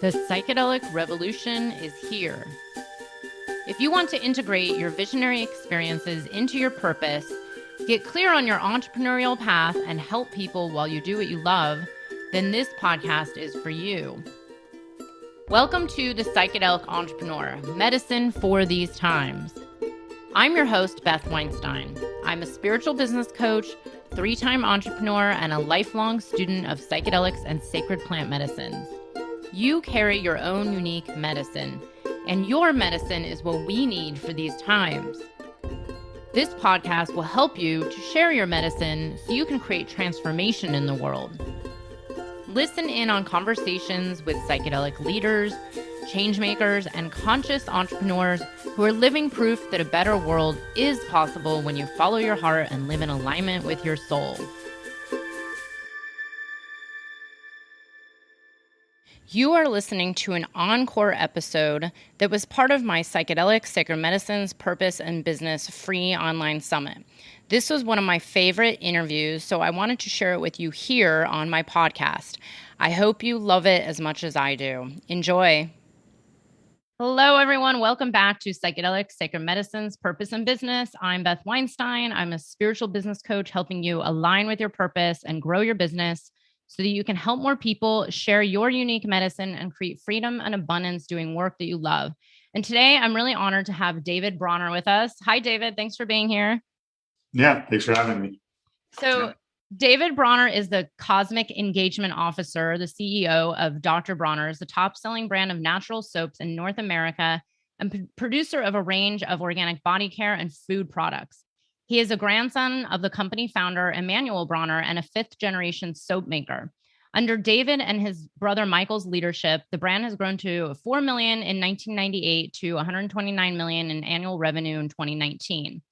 The psychedelic revolution is here. If you want to integrate your visionary experiences into your purpose, get clear on your entrepreneurial path, and help people while you do what you love, then this podcast is for you. Welcome to The Psychedelic Entrepreneur, Medicine for These Times. I'm your host, Beth Weinstein. I'm a spiritual business coach, 3-time entrepreneur, and a lifelong student of psychedelics and sacred plant medicines. You carry your own unique medicine, and your medicine is what we need for these times. This podcast will help you to share your medicine so you can create transformation in the world. Listen in on conversations with psychedelic leaders, change makers, and conscious entrepreneurs who are living proof that a better world is possible when you follow your heart and live in alignment with your soul. You are listening to an encore episode that was part of my Psychedelic Sacred Medicines Purpose and Business free online summit. This was one of my favorite interviews, so I wanted to share it with you here on my podcast. I hope you love it as much as I do. Enjoy. Hello, everyone. Welcome back to Psychedelic Sacred Medicines Purpose and Business. I'm Beth Weinstein. I'm a spiritual business coach helping you align with your purpose and grow your business so that you can help more people share your unique medicine and create freedom and abundance doing work that you love. And today, I'm really honored to have David Bronner with us. Hi, David. Thanks for being here. Yeah, thanks for having me. So David Bronner is the Cosmic Engagement Officer, the CEO of Dr. Bronner's, the top-selling brand of natural soaps in North America, and producer of a range of organic body care and food products. He is a grandson of the company founder, Emanuel Bronner, and a fifth-generation soap maker. Under David and his brother Michael's leadership, the brand has grown to $4 million in 1998 to $129 million in annual revenue in 2019.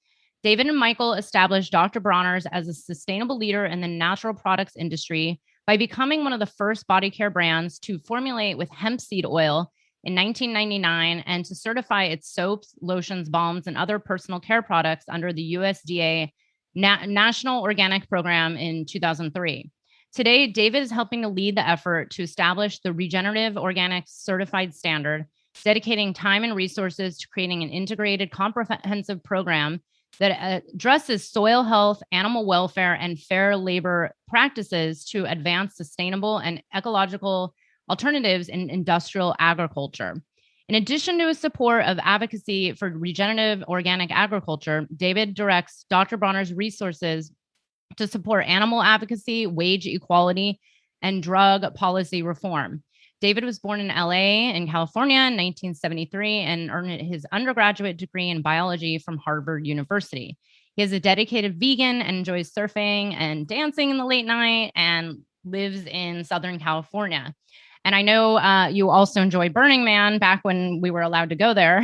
David and Michael established Dr. Bronner's as a sustainable leader in the natural products industry by becoming one of the first body care brands to formulate with hemp seed oil in 1999 and to certify its soaps, lotions, balms, and other personal care products under the USDA National Organic Program in 2003. Today, David is helping to lead the effort to establish the Regenerative Organic Certified standard, dedicating time and resources to creating an integrated, comprehensive program that addresses soil health, animal welfare, and fair labor practices to advance sustainable and ecological alternatives in industrial agriculture. In addition to his support of advocacy for regenerative organic agriculture, David directs Dr. Bronner's resources to support animal advocacy, wage equality, and drug policy reform. David was born in LA in California in 1973 and earned his undergraduate degree in biology from Harvard University. He is a dedicated vegan and enjoys surfing and dancing in the late night and lives in Southern California. And I know you also enjoy Burning Man back when we were allowed to go there.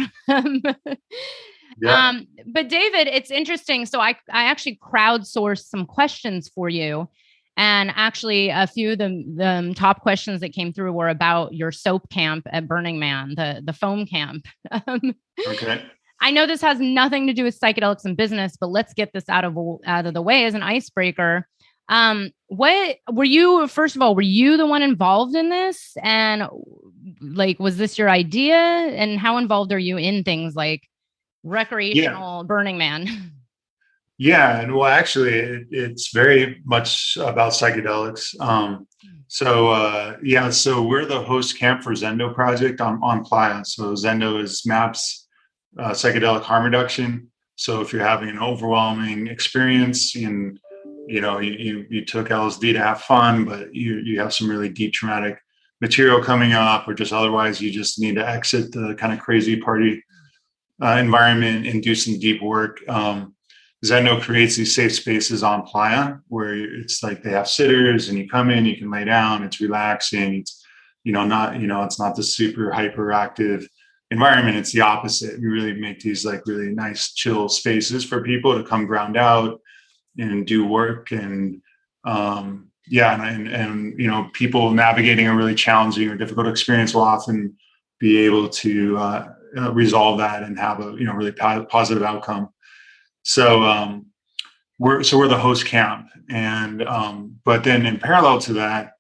Yeah. But David, it's interesting. So I actually crowdsourced some questions for you. And actually, a few of the top questions that came through were about your soap camp at Burning Man, the foam camp. Okay. I know this has nothing to do with psychedelics and business, but let's get this out of the way as an icebreaker. What were you? First of all, were you the one involved in this? And was this your idea? And how involved are you in things like recreational Burning Man? Yeah, and well, actually, it's very much about psychedelics. So we're the host camp for Zendo project on Playa. So Zendo maps psychedelic harm reduction. So if you're having an overwhelming experience and you took LSD to have fun, but you have some really deep traumatic material coming up, or just otherwise you just need to exit the kind of crazy party environment and do some deep work. Zendo creates these safe spaces on Playa where it's like they have sitters and you come in, you can lay down, it's relaxing. It's, it's not the super hyperactive environment. It's the opposite. We really make these like really nice chill spaces for people to come ground out and do work. And people navigating a really challenging or difficult experience will often be able to resolve that and have a really positive outcome. So we're the host camp, and but then in parallel to that,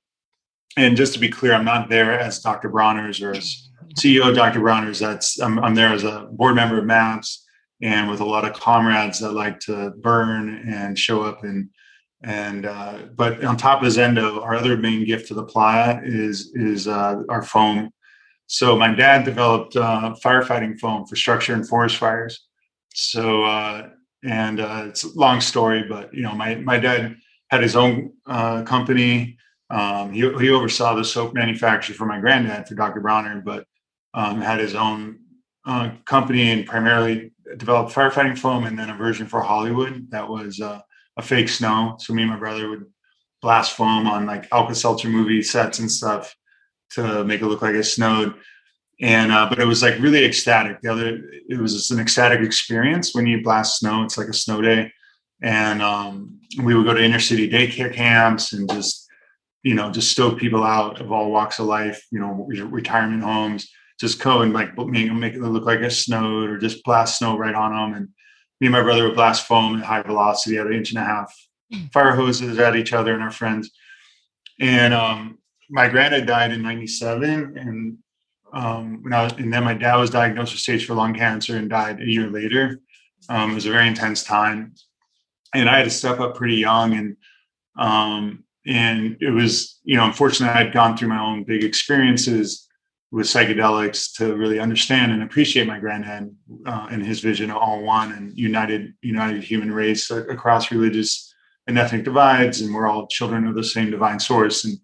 And just to be clear, I'm not there as Dr. Bronner's or as CEO of Dr. Bronner's. I'm there as a board member of MAPS and with a lot of comrades that like to burn and show up but on top of Zendo, our other main gift to the playa is our foam. So my dad developed firefighting foam for structure and forest fires. So it's a long story, but my dad had his own company. He oversaw the soap manufacture for my granddad, for Dr. Bronner, but had his own company and primarily developed firefighting foam, and then a version for Hollywood that was a fake snow. So me and my brother would blast foam on like Alka-Seltzer movie sets and stuff to make it look like it snowed. And but it was like really ecstatic. It was just an ecstatic experience when you blast snow. It's like a snow day, and we would go to inner city daycare camps and just stoke people out of all walks of life. Retirement homes, just go and like make it look like it snowed, or just blast snow right on them. And me and my brother would blast foam at high velocity at 1.5 inch fire hoses at each other and our friends. And my granddad died in '97, and then my dad was diagnosed with stage 4 lung cancer and died a year later. It was a very intense time, and I had to step up pretty young, and it was, unfortunately, I'd gone through my own big experiences with psychedelics to really understand and appreciate my granddad and his vision of all one and united human race across religious and ethnic divides, and we're all children of the same divine source. And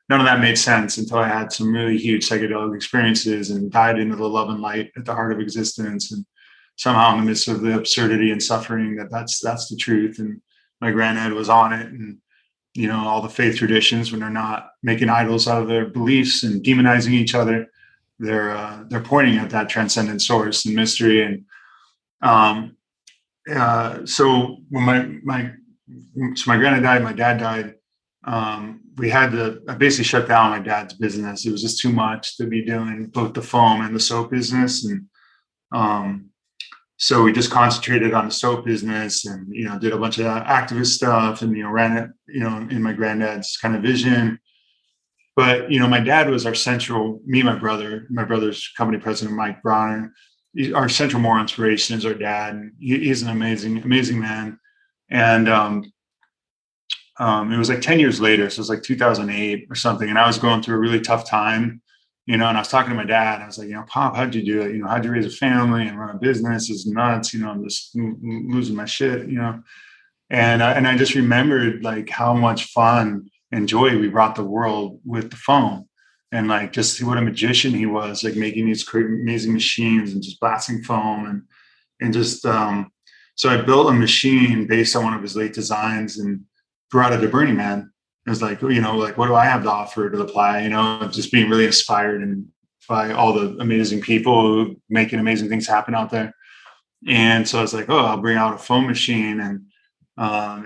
none of that made sense until I had some really huge psychedelic experiences and dived into the love and light at the heart of existence. And somehow, in the midst of the absurdity and suffering, that's the truth. And my granddad was on it. And all the faith traditions, when they're not making idols out of their beliefs and demonizing each other, they're pointing at that transcendent source and mystery. And so when my granddad died, my dad died. I basically shut down my dad's business. It was just too much to be doing both the foam and the soap business. And so we just concentrated on the soap business and, did a bunch of activist stuff and, ran it, in my granddad's kind of vision. But, my dad was me and my brother's company president, Mike Bronner, our central moral inspiration is our dad. And he's an amazing, amazing man. And, it was like 10 years later. So it was like 2008 or something. And I was going through a really tough time, and I was talking to my dad. I was like, Pop, how'd you do it? How'd you raise a family and run a business? It's nuts. I'm just losing my shit, And I just remembered like how much fun and joy we brought the world with the foam, and like just what a magician he was, like making these amazing machines and just blasting foam and just, so I built a machine based on one of his late designs and brought it to Burning Man. It was like, like, what do I have to offer to the playa? Just being really inspired and by all the amazing people making amazing things happen out there. And so I was like, oh, I'll bring out a foam machine. And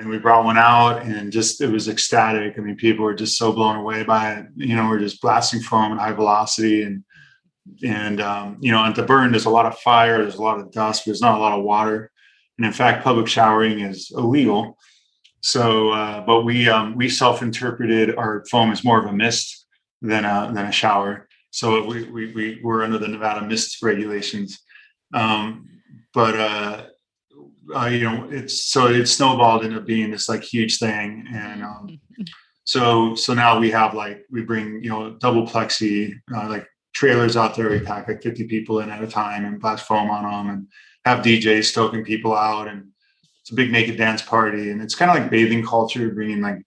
we brought one out, and just, it was ecstatic. I mean, people were just so blown away by it. We're just blasting foam at high velocity. And at the burn, there's a lot of fire, there's a lot of dust, there's not a lot of water. And in fact, public showering is illegal. So, but we self-interpreted our foam as more of a mist than a shower. So we were under the Nevada mist regulations. It snowballed into being this like huge thing. And so now we bring double plexi like trailers out there. We pack like 50 people in at a time and blast foam on them and have DJs stoking people out, and it's a big naked dance party. And it's kind of like bathing culture, bringing like,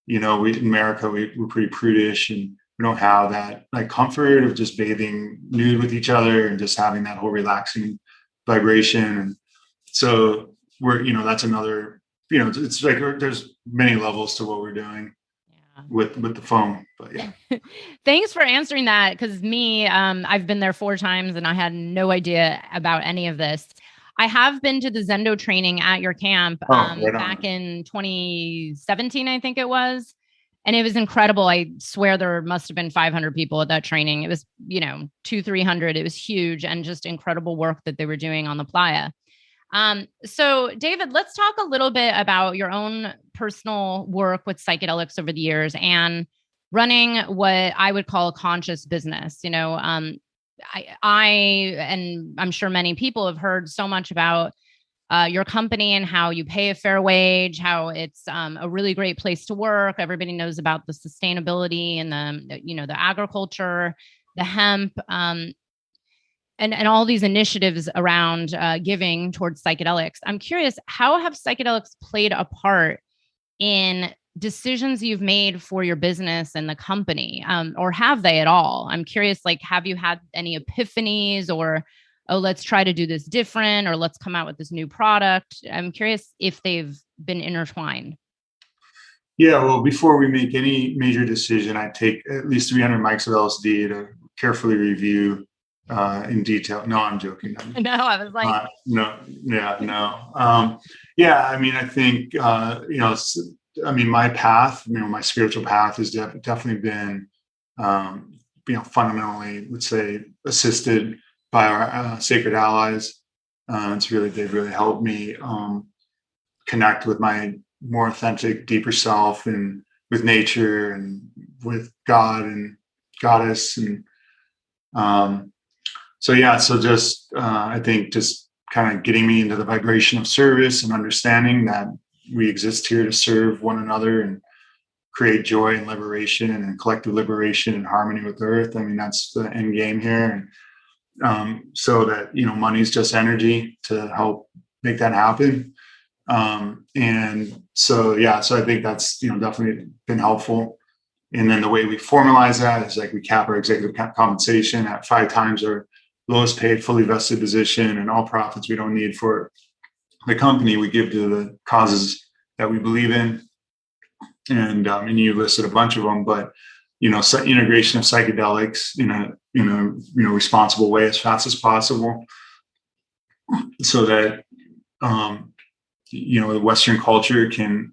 in America, we're pretty prudish, and we don't have that like comfort of just bathing nude with each other and just having that whole relaxing vibration. And so that's another, it's like there's many levels to what we're doing with the foam. But yeah. Thanks for answering that. Because I've been there 4 times and I had no idea about any of this. I have been to the Zendo training at your camp back in 2017, I think it was. And it was incredible. I swear there must have been 500 people at that training. It was, 200-300. It was huge, and just incredible work that they were doing on the playa. So David, let's talk a little bit about your own personal work with psychedelics over the years, and running what I would call a conscious business. I and I'm sure many people have heard so much about your company and how you pay a fair wage, how it's a really great place to work. Everybody knows about the sustainability and the agriculture, the hemp, and all these initiatives around giving towards psychedelics. I'm curious, how have psychedelics played a part in decisions you've made for your business and the company, or have they at all? I'm curious, like, have you had any epiphanies, or, oh, let's try to do this different, or let's come out with this new product? I'm curious if they've been intertwined. Yeah, well, before we make any major decision, I take at least 300 mics of LSD to carefully review in detail. No, I'm joking. No, I was like, No, yeah, no. Yeah, I mean, I think, my path, my spiritual path has definitely been, fundamentally, let's say, assisted by our sacred allies. They've really helped me connect with my more authentic, deeper self, and with nature and with God and goddess. And I think just kind of getting me into the vibration of service and understanding that we exist here to serve one another and create joy and liberation and collective liberation and harmony with earth. I mean, that's the end game here. And so that, money is just energy to help make that happen. So I think that's, definitely been helpful. And then the way we formalize that is like we cap our executive compensation at 5 times our lowest paid, fully vested position, and all profits we don't need for the company we give to the causes that we believe in. And you listed a bunch of them, but integration of psychedelics in a responsible way as fast as possible, so that the Western culture can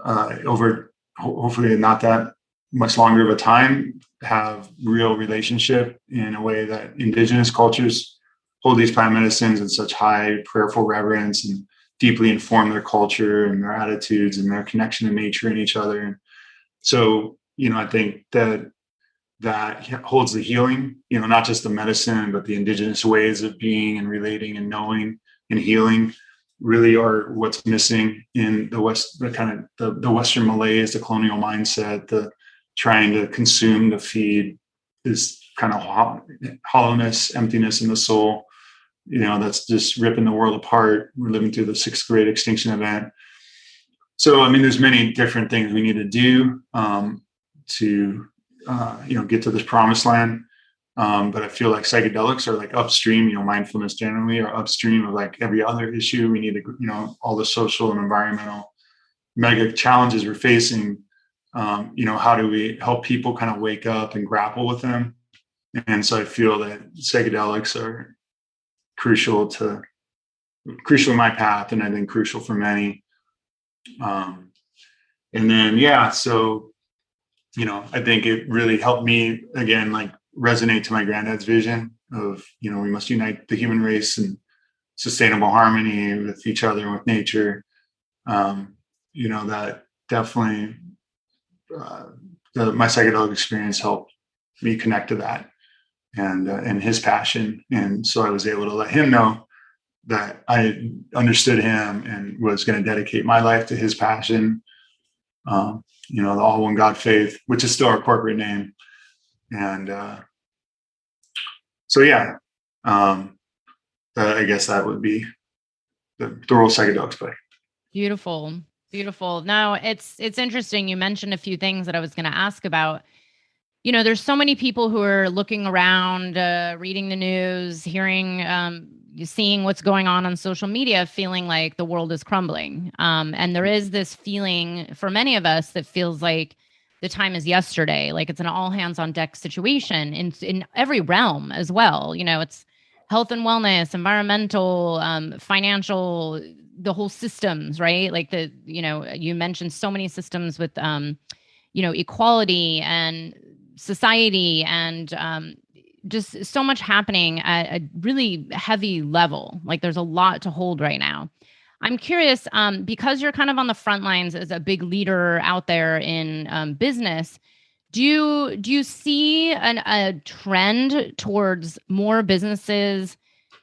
over hopefully not that much longer of a time have real relationship in a way that indigenous cultures hold these plant medicines in such high prayerful reverence and deeply inform their culture and their attitudes and their connection to nature and each other. And so, I think that holds the healing, not just the medicine, but the indigenous ways of being and relating and knowing and healing really are what's missing in the West, the Western malaise, the colonial mindset, the trying to consume to feed this kind of hollowness, emptiness in the soul, that's just ripping the world apart. We're living through the 6th great extinction event. So, I mean, there's many different things we need to do to get to this promised land. But I feel like psychedelics are like upstream, mindfulness generally are upstream of like every other issue. We need to, all the social and environmental mega challenges we're facing. How do we help people kind of wake up and grapple with them? And so I feel that psychedelics are crucial in my path, and I think crucial for many. I think it really helped me again, like resonate to my granddad's vision of, we must unite the human race in sustainable harmony with each other and with nature. That definitely, my psychedelic experience helped me connect to that and his passion. And so I was able to let him know that I understood him and was going to dedicate my life to his passion. The All One God Faith, which is still our corporate name. And I guess that would be the role psychedelics play. Beautiful. No, it's interesting. You mentioned a few things that I was going to ask about. There's so many people who are looking around, reading the news, hearing, seeing what's going on social media, feeling like the world is crumbling. And there is this feeling for many of us that feels like the time is yesterday, like it's an all hands on deck situation in every realm as well. It's health and wellness, environmental, financial, the whole systems, right? Like you mentioned so many systems with, equality and society and just so much happening at a really heavy level. Like there's a lot to hold right now. I'm curious, because you're kind of on the front lines as a big leader out there in business, Do you see a trend towards more businesses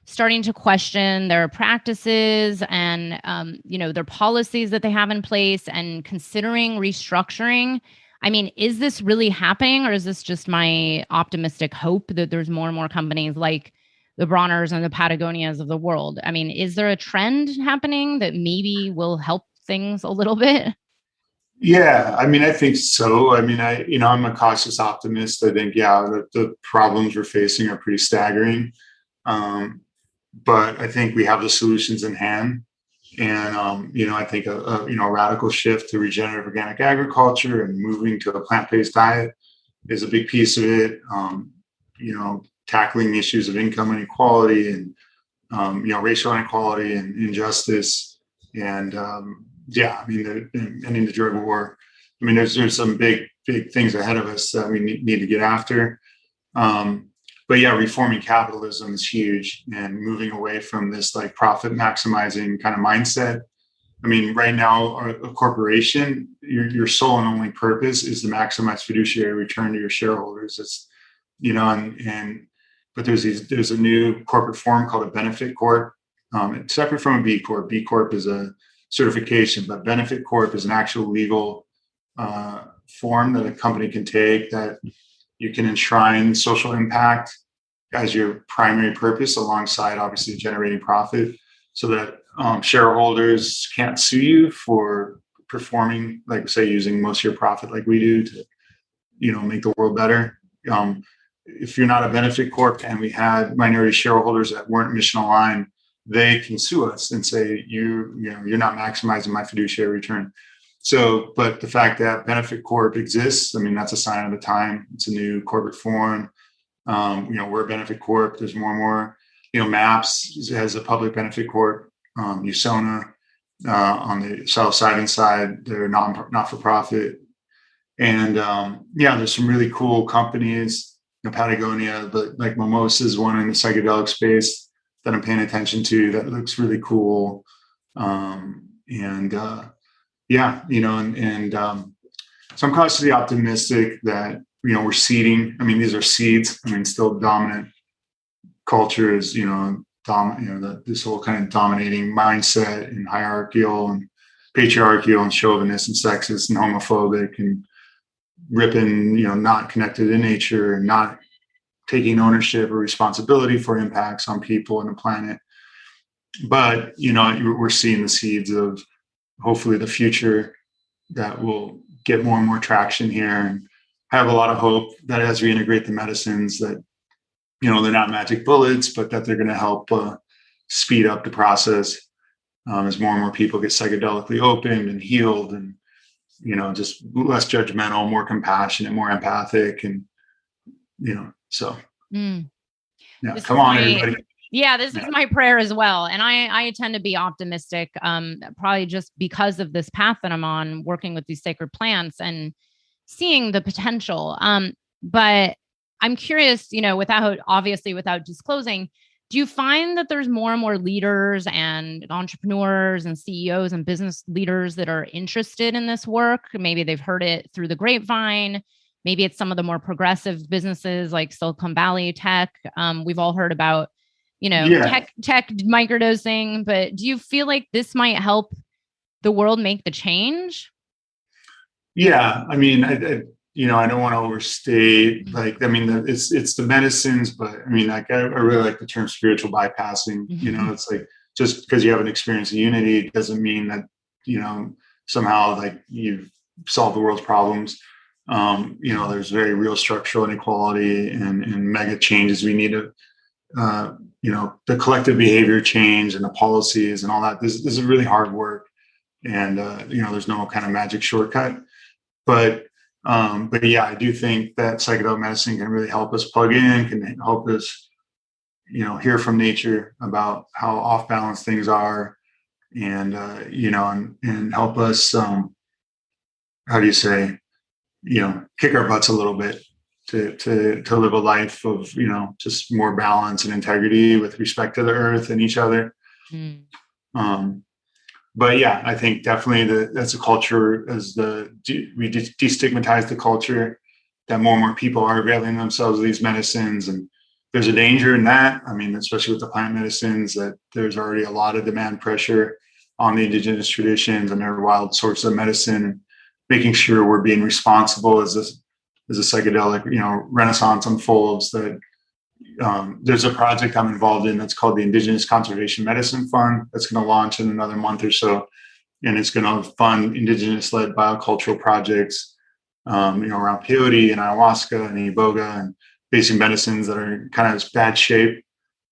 starting to question their practices and their policies that they have in place and considering restructuring? I mean, is this really happening, or is this just my optimistic hope that there's more and more companies like the Bronners and the Patagonias of the world? I mean, is there a trend happening that maybe will help things a little bit? Yeah, I mean, I think so. I mean, I'm a cautious optimist. I think, yeah, the problems we're facing are pretty staggering. Um, but I think we have the solutions in hand. And, I think a radical shift to regenerative organic agriculture and moving to a plant-based diet is a big piece of it. Tackling issues of income inequality and, racial inequality and injustice. And, yeah, I mean, ending the drug war. I mean, there's some big things ahead of us that we need to get after. But yeah, reforming capitalism is huge and moving away from this like profit maximizing kind of mindset. I mean, right now, a corporation, your sole and only purpose is to maximize fiduciary return to your shareholders. It's, but there's a new corporate form called a benefit corp. It's separate from a B corp. B corp is a certification, but benefit corp is an actual legal form that a company can take that you can enshrine social impact as your primary purpose alongside obviously generating profit so that shareholders can't sue you for performing, like say, using most of your profit like we do to, make the world better. If you're not a benefit corp and we had minority shareholders that weren't mission aligned, they can sue us and say, you're not maximizing my fiduciary return. So, but the fact that benefit corp exists, I mean, that's a sign of the time. It's a new corporate form. We're a benefit corp. There's more and more, MAPS has a public benefit corp, USONA, on the psilocybin side, they're not for profit. And, there's some really cool companies, Patagonia, but like Mimosa is one in the psychedelic space that I'm paying attention to that looks really cool. So I'm cautiously optimistic that, we're seeding. I mean, these are seeds. I mean, still dominant culture is, this whole kind of dominating mindset and hierarchical and patriarchal and chauvinist and sexist and homophobic and ripping, not connected to nature and not taking ownership or responsibility for impacts on people and the planet. But, we're seeing the seeds of hopefully the future that will get more and more traction here. And I have a lot of hope that as we integrate the medicines that, they're not magic bullets, but that they're going to help speed up the process as more and more people get psychedelically opened and healed and, just less judgmental, more compassionate, more empathic. And, so, Mm. yeah, This come is on, my everybody. Yeah, this is my prayer as well. And I tend to be optimistic, probably just because of this path that I'm on, working with these sacred plants and seeing the potential. But I'm curious, without disclosing, do you find that there's more and more leaders and entrepreneurs and CEOs and business leaders that are interested in this work? Maybe they've heard it through the grapevine. Maybe it's some of the more progressive businesses like Silicon Valley tech. We've all heard about tech microdosing, but do you feel like this might help the world make the change? Yeah, I mean, I don't want to overstate. Like, I mean, it's the medicines, but I mean, like, I really like the term spiritual bypassing. It's like just because you have an experience of unity doesn't mean that somehow like you've solved the world's problems. There's very real structural inequality and mega changes we need to. The collective behavior change and the policies and all that. This is really hard work, and there's no kind of magic shortcut. But yeah, I do think that psychedelic medicine can really help us plug in, can help us, hear from nature about how off balance things are, and and help us. How do you say? Kick our butts a little bit to live a life of just more balance and integrity with respect to the earth and each other. But yeah, I think definitely that's a culture we destigmatize the culture that more and more people are availing themselves of these medicines. And there's a danger in that. I mean, especially with the plant medicines, that there's already a lot of demand pressure on the indigenous traditions and their wild source of medicine, and making sure we're being responsible as a psychedelic, renaissance unfolds. That there's a project I'm involved in that's called the Indigenous Conservation Medicine Fund that's going to launch in another month or so, and it's going to fund indigenous-led biocultural projects, around peyote and ayahuasca and iboga and basic medicines that are kind of bad shape,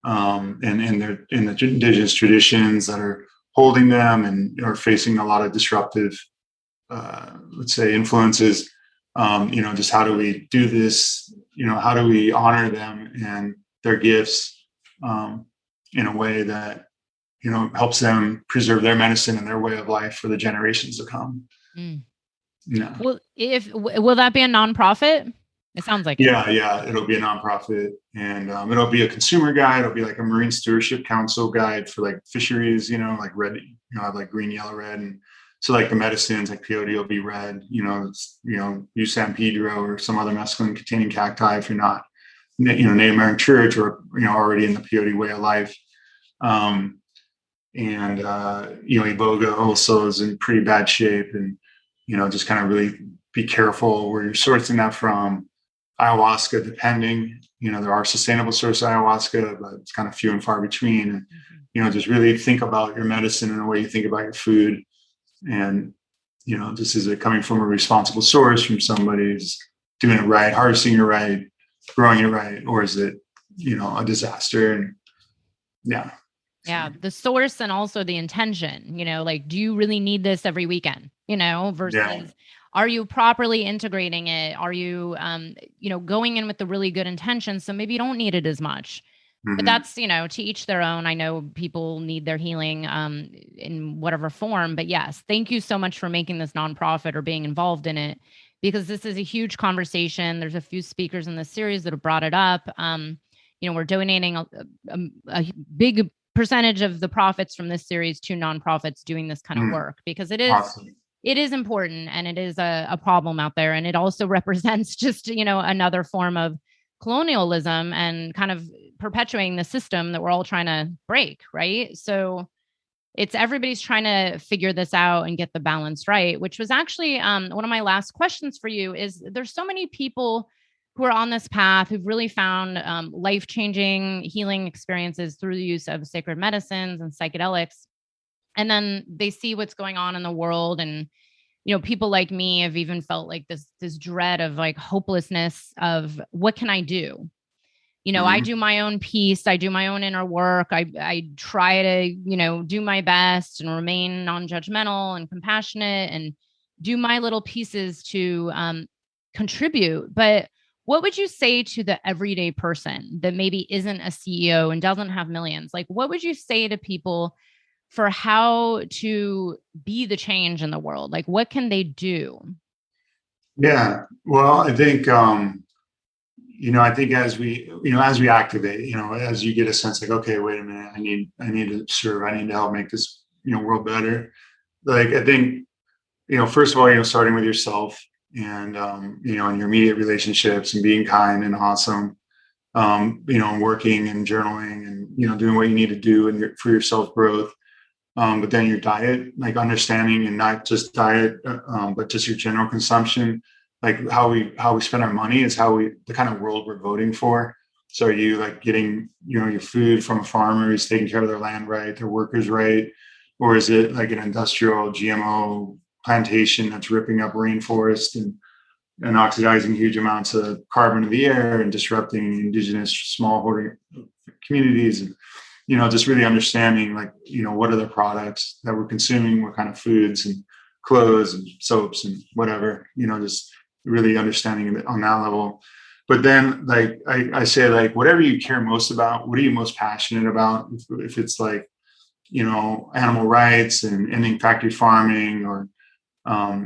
and in the indigenous traditions that are holding them and are facing a lot of disruptive, let's say, influences. Just how do we do this? How do we honor them and their gifts in a way that helps them preserve their medicine and their way of life for the generations to come? Yeah. Well, will that be a nonprofit? It sounds like yeah, it'll be a nonprofit, and it'll be a consumer guide. It'll be like a Marine Stewardship Council guide for like fisheries, like red, like green, yellow, red, and so like the medicines like peyote will be red. Use San Pedro or some other mescaline containing cacti if you're not, Native American Church or already in the peyote way of life. Iboga also is in pretty bad shape, and just kind of really be careful where you're sourcing that from. Ayahuasca, depending, there are sustainable sources of ayahuasca, but it's kind of few and far between. And, just really think about your medicine in the way you think about your food. And, just is it coming from a responsible source, from somebody who's doing it right, harvesting it right, growing it right, or is it, a disaster? And yeah, the source and also the intention, like, do you really need this every weekend, versus are you properly integrating it? Are you, going in with the really good intention? So maybe you don't need it as much, but that's, to each their own. I know people need their healing in whatever form, but yes, thank you so much for making this nonprofit or being involved in it, because this is a huge conversation. There's a few speakers in this series that have brought it up. We're donating a big percentage of the profits from this series to nonprofits doing this kind of work, because it is awesome. It is important, and it is a problem out there. And it also represents just, another form of colonialism and kind of perpetuating the system that we're all trying to break. Right. So everybody's trying to figure this out and get the balance right, which was actually one of my last questions for you. Is there's so many people who are on this path who've really found life-changing healing experiences through the use of sacred medicines and psychedelics. And then they see what's going on in the world. And, people like me have even felt like this dread of like hopelessness of what can I do? I do my own piece. I do my own inner work. I try to, do my best and remain non-judgmental and compassionate and do my little pieces to contribute. But what would you say to the everyday person that maybe isn't a CEO and doesn't have millions? Like, what would you say to people for how to be the change in the world? Like, what can they do? Yeah, well, I think, I think as we activate, as you get a sense like, okay, wait a minute, I need to serve, I need to help make this, world better. Like, I think, first of all, starting with yourself and, and your immediate relationships and being kind and awesome, working and journaling and, doing what you need to do for your self-growth. But then your diet, like understanding, and not just diet, but just your general consumption, like how we spend our money is the kind of world we're voting for. So are you like getting, your food from a farmer who's taking care of their land right, their workers right? Or is it like an industrial GMO plantation that's ripping up rainforest and oxidizing huge amounts of carbon in the air and disrupting indigenous smallholder communities? And just really understanding, like, what are the products that we're consuming, what kind of foods and clothes and soaps and whatever, just really understanding it on that level. But then, like, I say, like, whatever you care most about, what are you most passionate about? If it's like, animal rights and ending factory farming, or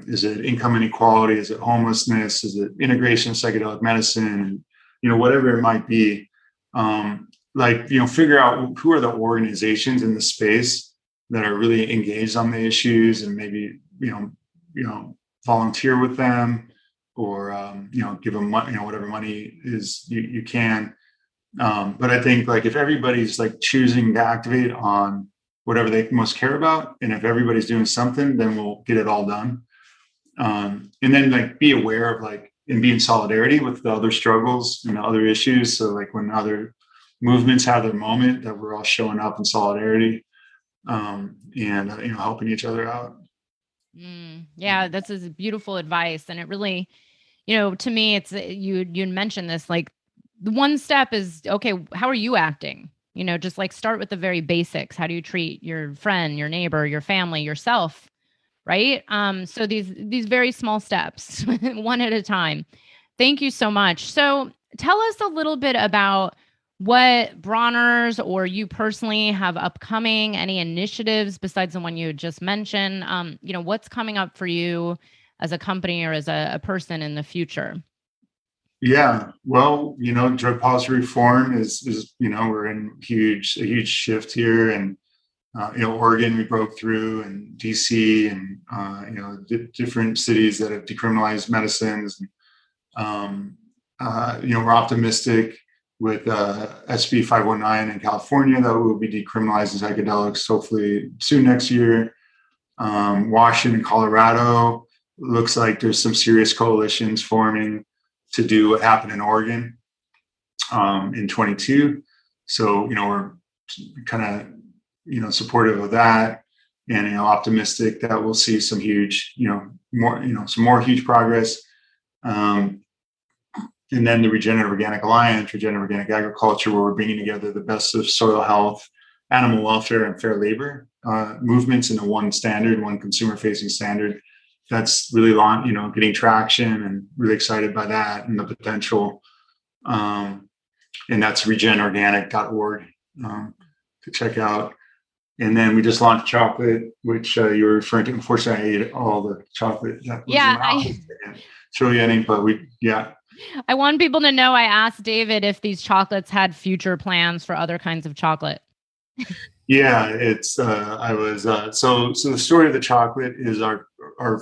is it income inequality? Is it homelessness? Is it integration of psychedelic medicine? And, whatever it might be. Figure out who are the organizations in the space that are really engaged on the issues, and maybe, volunteer with them, give them money, whatever money is you can. But I think like if everybody's like choosing to activate on whatever they most care about, and if everybody's doing something, then we'll get it all done. And then like be aware of like and be in solidarity with the other struggles and the other issues. So like when other movements have their moment, that we're all showing up in solidarity, and helping each other out. Yeah, that's is beautiful advice, and it really, to me, it's you mentioned this, like the one step is, okay, how are you acting? Just like start with the very basics. How do you treat your friend, your neighbor, your family, yourself? Right. So these very small steps, one at a time. Thank you so much. So tell us a little bit about what Bronner's or you personally have upcoming, any initiatives besides the one you just mentioned. What's coming up for you as a company or as a person in the future? Yeah, well, drug policy reform is we're in a huge shift here, and Oregon we broke through, and DC, and different cities that have decriminalized medicines. We're optimistic with SB 519 in California that will be decriminalizing psychedelics hopefully soon next year. Washington, Colorado, looks like there's some serious coalitions forming to do what happened in Oregon in 22. So, we're kind of, supportive of that, and, optimistic that we'll see some huge, some more huge progress. And then the Regenerative Organic Alliance, Regenerative Organic Agriculture, where we're bringing together the best of soil health, animal welfare, and fair labor movements into one standard, one consumer-facing standard. That's really getting traction, and really excited by that and the potential. And that's regenorganic.org to check out. And then we just launched chocolate, which you were referring to. Unfortunately, I ate all the chocolate. It's really any, but I want people to know I asked David if these chocolates had future plans for other kinds of chocolate. Yeah, it's I was so the story of the chocolate is our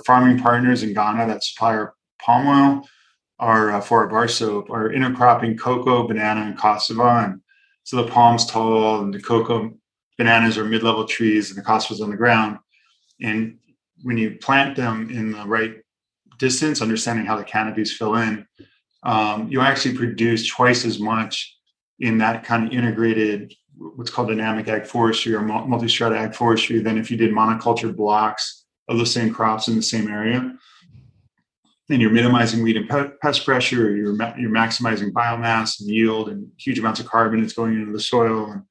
farming partners in Ghana that supply our palm oil are for our bar soap are intercropping cocoa, banana, and cassava. And so the palm's tall, and the cocoa bananas are mid-level trees, and the cassava's on the ground. And when you plant them in the right distance, understanding how the canopies fill in, you actually produce twice as much in that kind of integrated, what's called dynamic ag forestry or multi-strata ag forestry, than if you did monoculture blocks of the same crops in the same area. And you're minimizing weed and pest pressure, you're maximizing biomass and yield, and huge amounts of carbon is going into the soil, and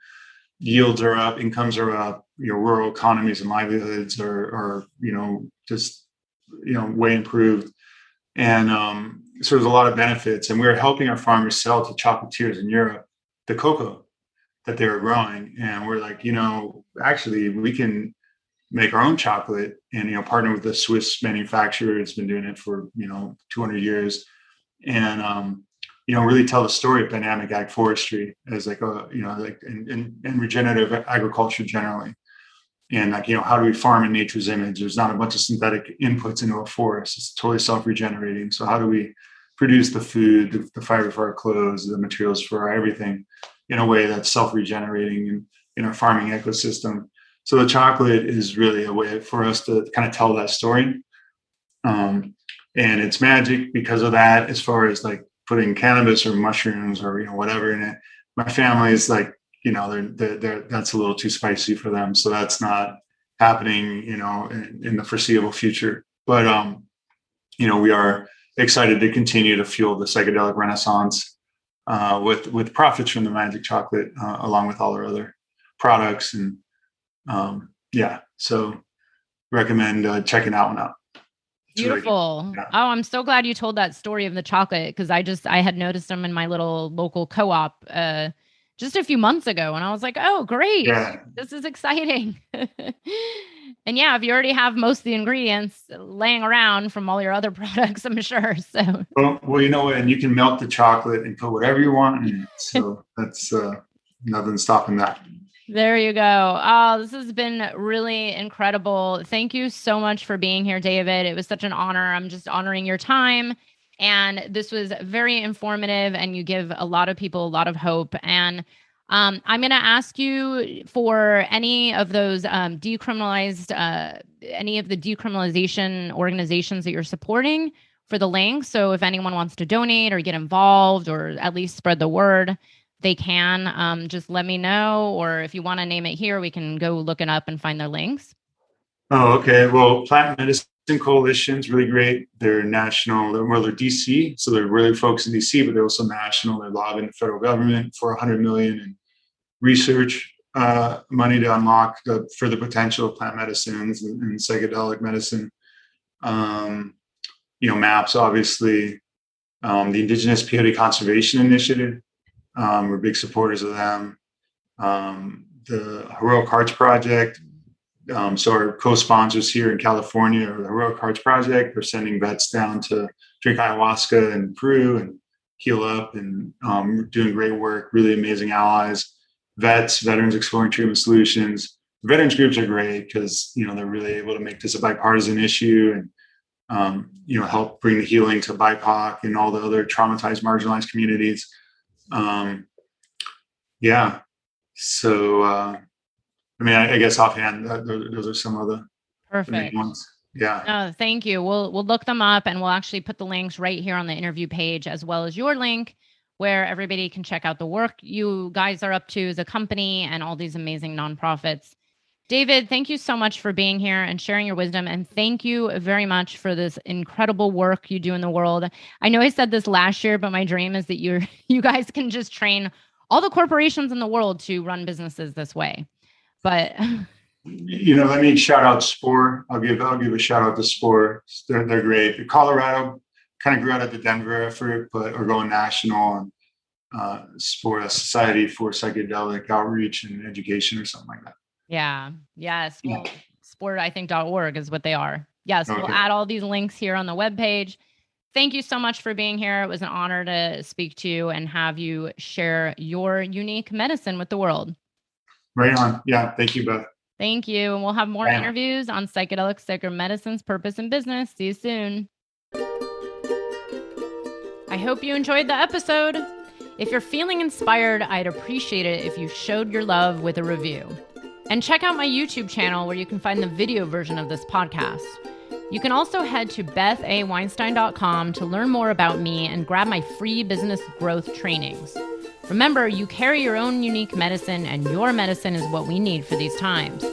yields are up, incomes are up, rural economies and livelihoods are just way improved. And so there's a lot of benefits, and we're helping our farmers sell to chocolatiers in Europe the cocoa that they were growing. And we're like, actually we can make our own chocolate, and partner with a Swiss manufacturer. It's been doing it for 200 years, and really tell the story of dynamic ag forestry as like a and regenerative agriculture generally. And how do we farm in nature's image? There's not a bunch of synthetic inputs into a forest. It's totally self-regenerating. So how do we produce the food, the fiber for our clothes, the materials for our everything in a way that's self-regenerating in our farming ecosystem? So the chocolate is really a way for us to kind of tell that story. And it's magic because of that, as far as like putting cannabis or mushrooms or whatever in it. My family is like, they're that's a little too spicy for them, so that's not happening in the foreseeable future. But we are excited to continue to fuel the psychedelic renaissance with profits from the magic chocolate, along with all our other products. And so recommend checking that one out. Beautiful. Really, yeah. Oh, I'm so glad you told that story of the chocolate, because I had noticed them in my little local co-op just a few months ago, and I was like, oh, great. Yeah. This is exciting. And yeah, if you already have most of the ingredients laying around from all your other products, I'm sure. So well, and you can melt the chocolate and put whatever you want in it. So that's nothing stopping that. There you go. Oh, this has been really incredible. Thank you so much for being here, David. It was such an honor. I'm just honoring your time And this was very informative, and you give a lot of people a lot of hope. And I'm going to ask you for any of those decriminalized, any of the decriminalization organizations that you're supporting for the link. So if anyone wants to donate or get involved or at least spread the word, they can. Just let me know. Or if you want to name it here, we can go look it up and find their links. Oh, okay. Well, Plant Medicine Coalition's really great. They're national. They're DC, so they're really focused in DC, but they're also national. They're lobbying the federal government for $100 million in research money to unlock the further potential of plant medicines and psychedelic medicine. MAPS, obviously, the Indigenous Peyote Conservation Initiative. We're big supporters of them. The Heroic Hearts Project. So our co-sponsors here in California are the Heroic Hearts Project. They're sending vets down to drink ayahuasca in Peru and heal up, and doing great work, really amazing allies. Veterans Exploring Treatment Solutions. Veterans groups are great because, they're really able to make this a bipartisan issue and, help bring the healing to BIPOC and all the other traumatized, marginalized communities. So, I guess offhand, those are some of the Perfect ones. Yeah. No, thank you. We'll look them up, and we'll actually put the links right here on the interview page, as well as your link where everybody can check out the work you guys are up to as a company and all these amazing nonprofits. David, thank you so much for being here and sharing your wisdom. And thank you very much for this incredible work you do in the world. I know I said this last year, but my dream is that you guys can just train all the corporations in the world to run businesses this way. But let me shout out Spore. I'll give a shout out to Spore. They're great. Colorado kind of grew out of the Denver effort, but are going national, and Spore, a Society for Psychedelic Outreach and Education or something like that. Yeah. Yes. Well, sport.org is what they are. Yes. Okay. We'll add all these links here on the webpage. Thank you so much for being here. It was an honor to speak to you and have you share your unique medicine with the world. Right on. Yeah. Thank you, Beth. Thank you. And we'll have more interviews on psychedelic sacred medicine's purpose and business. See you soon. I hope you enjoyed the episode. If you're feeling inspired, I'd appreciate it if you showed your love with a review. And check out my YouTube channel where you can find the video version of this podcast. You can also head to bethaweinstein.com to learn more about me and grab my free business growth trainings. Remember, you carry your own unique medicine, and your medicine is what we need for these times.